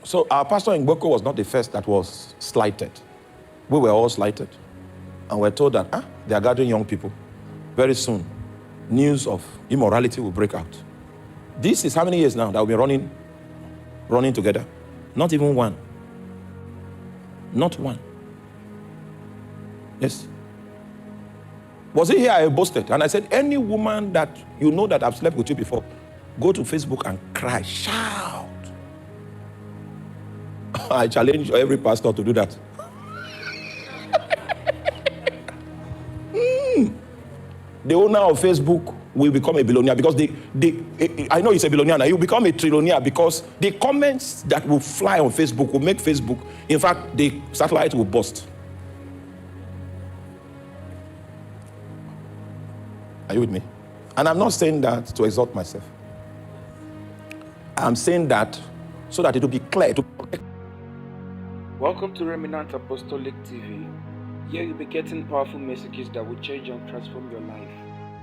So our pastor in Boko was not the first that was slighted. We were all slighted. And we're told that they are gathering young people. Very soon, news of immorality will break out. This is how many years now that we've been running together? Not even one. Not one. Yes. Was it here I boasted? And I said, any woman that you know that I've slept with you before, go to Facebook and cry, shout. I challenge every pastor to do that. The owner of Facebook will become a billionaire because I know he's a billionaire now, he will become a trillionaire because the comments that will fly on Facebook will make Facebook, in fact, the satellite will burst. Are you with me? And I'm not saying that to exalt myself. I'm saying that so that it will be clear. Welcome to Remnant Apostolic TV. Here you'll be getting powerful messages that will change and transform your life.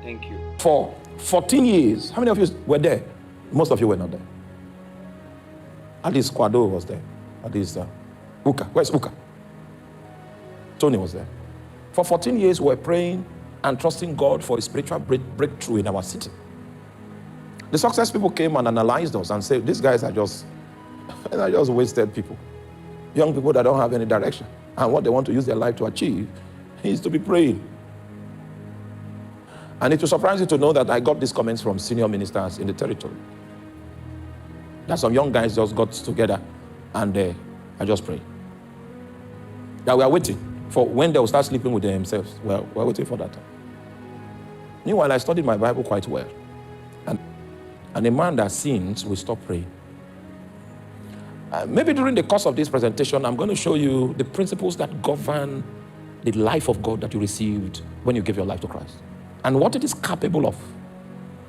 Thank you. For 14 years, how many of you were there? Most of you were not there. At least Kwado was there. At least Uka. Where's Uka? Tony was there. For 14 years, we were praying and trusting God for a spiritual breakthrough in our city. The success people came and analyzed us and said, these guys are just wasted people. Young people that don't have any direction. And what they want to use their life to achieve is to be praying. And it will surprise you to know that I got these comments from senior ministers in the territory. That some young guys just got together and I just pray. That we are waiting for when they will start sleeping with themselves. Well, we're waiting for that time. Meanwhile, I studied my Bible quite well. And a man that sins will stop praying. Maybe during the course of this presentation, I'm going to show you the principles that govern the life of God that you received when you gave your life to Christ and what it is capable of.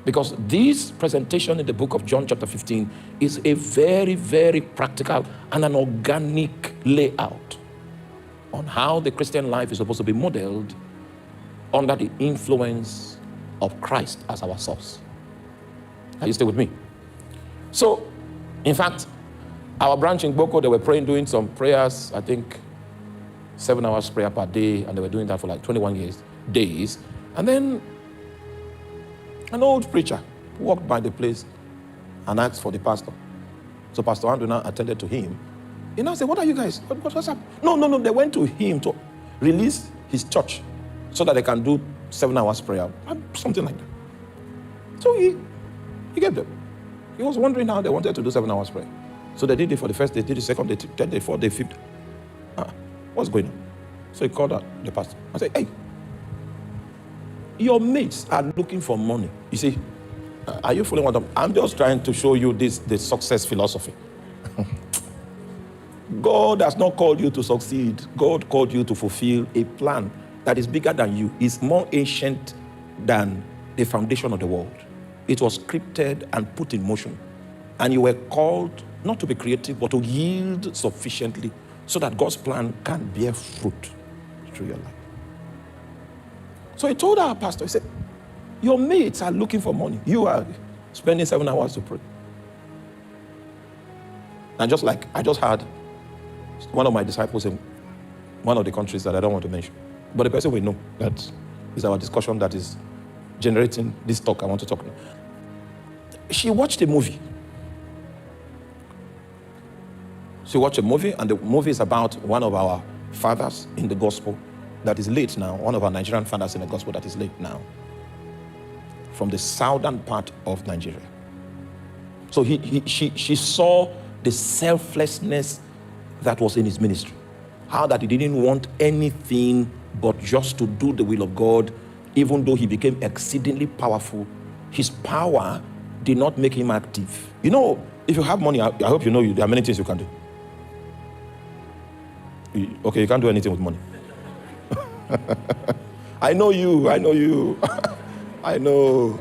Because this presentation in the book of John chapter 15 is a very, very practical and an organic layout on how the Christian life is supposed to be modeled under the influence of Christ as our source. Are you still with me? So, in fact, our branch in Boko, they were praying, doing some prayers, I think 7 hours prayer per day, and they were doing that for like 21 days. And then an old preacher walked by the place and asked for the pastor. So Pastor Andrew now attended to him. He now said, what are you guys? What's up? No, they went to him to release his church so that they can do 7 hours prayer, something like that. So he gave them. He was wondering how they wanted to do 7 hours prayer. So they did it for the first day, did the second day, third day, fourth day, fifth day. What's going on? So he called out the pastor and said, hey, your mates are looking for money. You see, are you following what I'm just trying to show you the success philosophy. God has not called you to succeed. God called you to fulfill a plan that is bigger than you. It's more ancient than the foundation of the world. It was scripted and put in motion. And you were called not to be creative, but to yield sufficiently so that God's plan can bear fruit through your life. So he told our pastor, he said, your mates are looking for money. You are spending 7 hours to pray. And just like I just had one of my disciples in one of the countries that I don't want to mention, but the person will know that is our discussion that is generating this talk I want to talk about. She watched a movie. She watched a movie, and the movie is about one of our fathers in the gospel that is late now, one of our Nigerian fathers in the gospel that is late now, from the southern part of Nigeria. So she saw the selflessness that was in his ministry, how that he didn't want anything but just to do the will of God, even though he became exceedingly powerful. His power did not make him active. You know, if you have money, I hope you know there are many things you can do. Okay, you can't do anything with money. I know you. I know.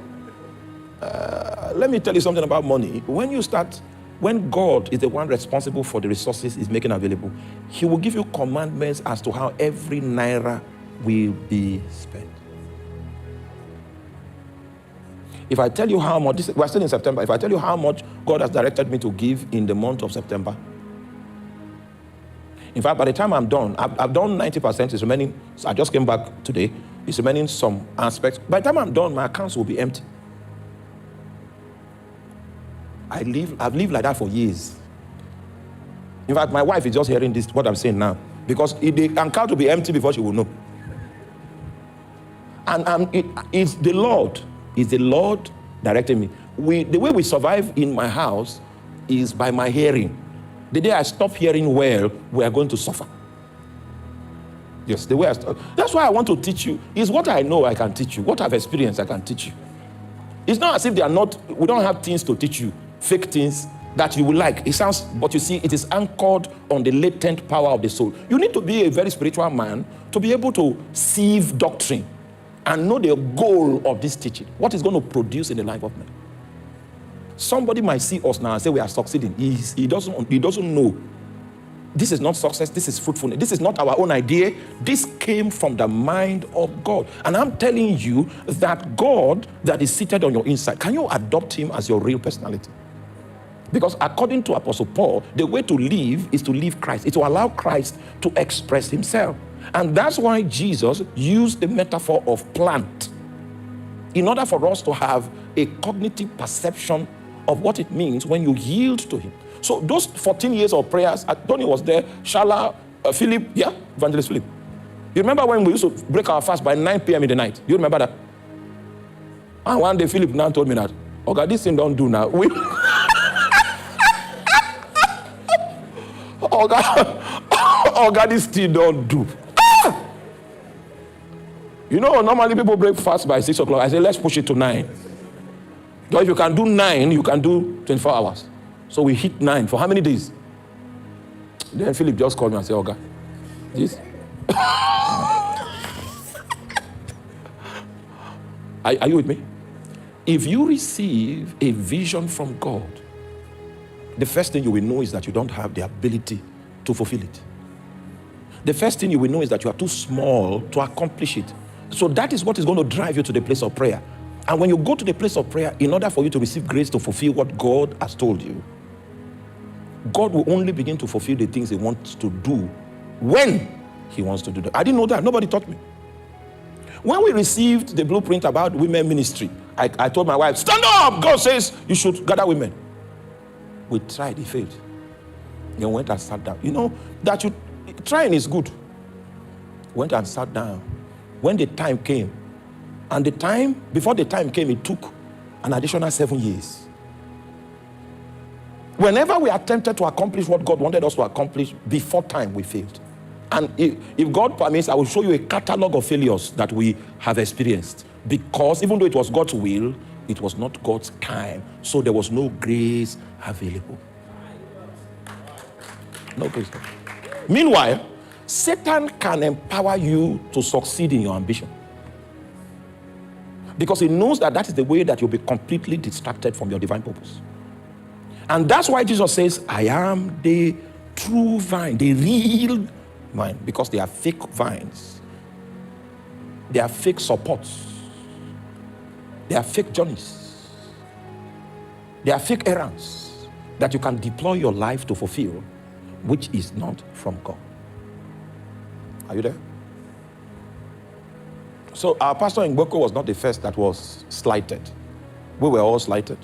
Let me tell you something about money. When God is the one responsible for the resources he's making available, he will give you commandments as to how every naira will be spent. If I tell you how much, we're still in September, if I tell you how much God has directed me to give in the month of September, In fact, by the time I'm done, I've done 90%, it's remaining, so I just came back today, it's remaining some aspects. By the time I'm done, my accounts will be empty. I've lived like that for years. In fact, my wife is just hearing this, what I'm saying now, because the account will be empty before she will know. And it's the Lord directing me. The way we survive in my house is by my hearing. The day I stop hearing well, we are going to suffer. Yes, the way I stop. That's why I want to teach you. Is what I know I can teach you. What I've experienced I can teach you. It's not as if we don't have things to teach you, fake things that you will like. It sounds, but you see, it is anchored on the latent power of the soul. You need to be a very spiritual man to be able to sieve doctrine and know the goal of this teaching, what it's going to produce in the life of man. Somebody might see us now and say we are succeeding. He doesn't know. This is not success, this is fruitfulness. This is not our own idea. This came from the mind of God. And I'm telling you that God that is seated on your inside, can you adopt him as your real personality? Because according to Apostle Paul, the way to live is to live Christ. It's to allow Christ to express himself. And that's why Jesus used the metaphor of plant in order for us to have a cognitive perception of what it means when you yield to him. So those 14 years of prayers, Tony was there, Shala, Philip, Evangelist Philip. You remember when we used to break our fast by 9 p.m. in the night? You remember that? And one day Philip now told me that, okay, this thing don't do now. This thing don't do. You know, normally people break fast by 6 o'clock. I say, let's push it to 9. So if you can do 9, you can do 24 hours. So we hit 9 for how many days? Then Philip just called me and said, Oga, this? Are you with me? If you receive a vision from God, the first thing you will know is that you don't have the ability to fulfill it. The first thing you will know is that you are too small to accomplish it. So that is what is going to drive you to the place of prayer. And when you go to the place of prayer, in order for you to receive grace to fulfill what God has told you, God will only begin to fulfill the things he wants to do when he wants to do that. I didn't know that. Nobody taught me. When we received the blueprint about women ministry, I told my wife, stand up! God says you should gather women. We tried, it failed. Then went and sat down. You know, trying is good. Went and sat down. When the time came, before the time came, it took an additional 7 years. Whenever we attempted to accomplish what God wanted us to accomplish before time, we failed. And if God permits, I will show you a catalog of failures that we have experienced. Because even though it was God's will, it was not God's time. So there was no grace available. No grace. Meanwhile, Satan can empower you to succeed in your ambition. Because he knows that is the way that you'll be completely distracted from your divine purpose. And that's why Jesus says, I am the true vine, the real vine, because they are fake vines. They are fake supports. They are fake journeys. They are fake errands that you can deploy your life to fulfill, which is not from God. Are you there? So our pastor in Boko was not the first that was slighted. We were all slighted.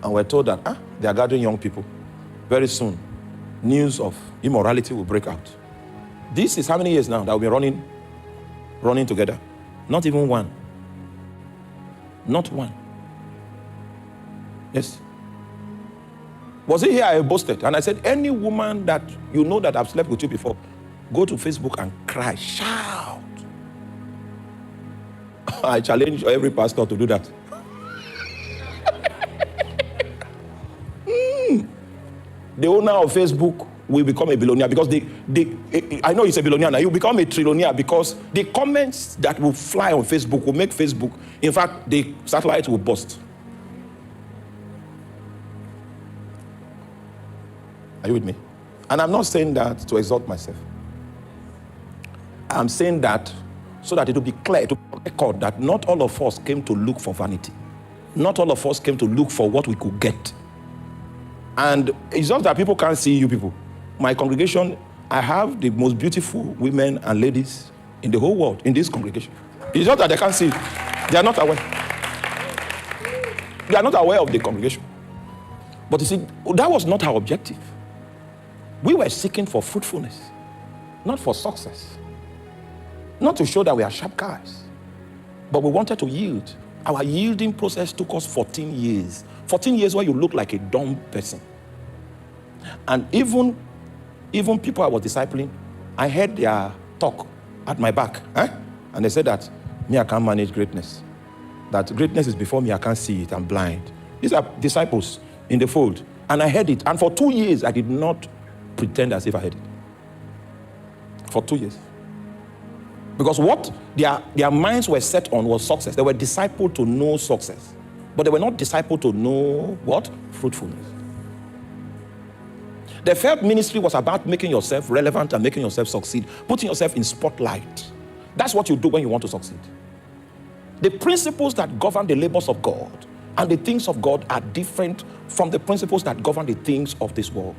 And we're told that they are gathering young people. Very soon, news of immorality will break out. This is how many years now that we've been running together? Not even one. Not one. Yes. Was it here I boasted? And I said, any woman that you know that I've slept with you before, go to Facebook and cry, shout. I challenge every pastor to do that. The owner of Facebook will become a billionaire because I know he's a billionaire now. He'll become a trillionaire because the comments that will fly on Facebook will make Facebook, in fact, the satellite will burst. Are you with me? And I'm not saying that to exalt myself. I'm saying that so that it will be clear, to record that not all of us came to look for vanity. Not all of us came to look for what we could get. And it's just that people can't see you people. My congregation, I have the most beautiful women and ladies in the whole world in this congregation. It's not that they can't see it. They are not aware. They are not aware of the congregation. But you see, that was not our objective. We were seeking for fruitfulness, not for success. Not to show that we are sharp guys, but we wanted to yield. Our yielding process took us 14 years. 14 years where you look like a dumb person. And even people I was discipling, I heard their talk at my back. And they said that, me, I can't manage greatness. That greatness is before me, I can't see it, I'm blind. These are disciples in the fold. And I heard it. And for 2 years, I did not pretend as if I heard it. For 2 years. Because what their minds were set on was success. They were discipled to know success. But they were not discipled to know what? Fruitfulness. They felt ministry was about making yourself relevant and making yourself succeed, putting yourself in spotlight. That's what you do when you want to succeed. The principles that govern the labors of God and the things of God are different from the principles that govern the things of this world.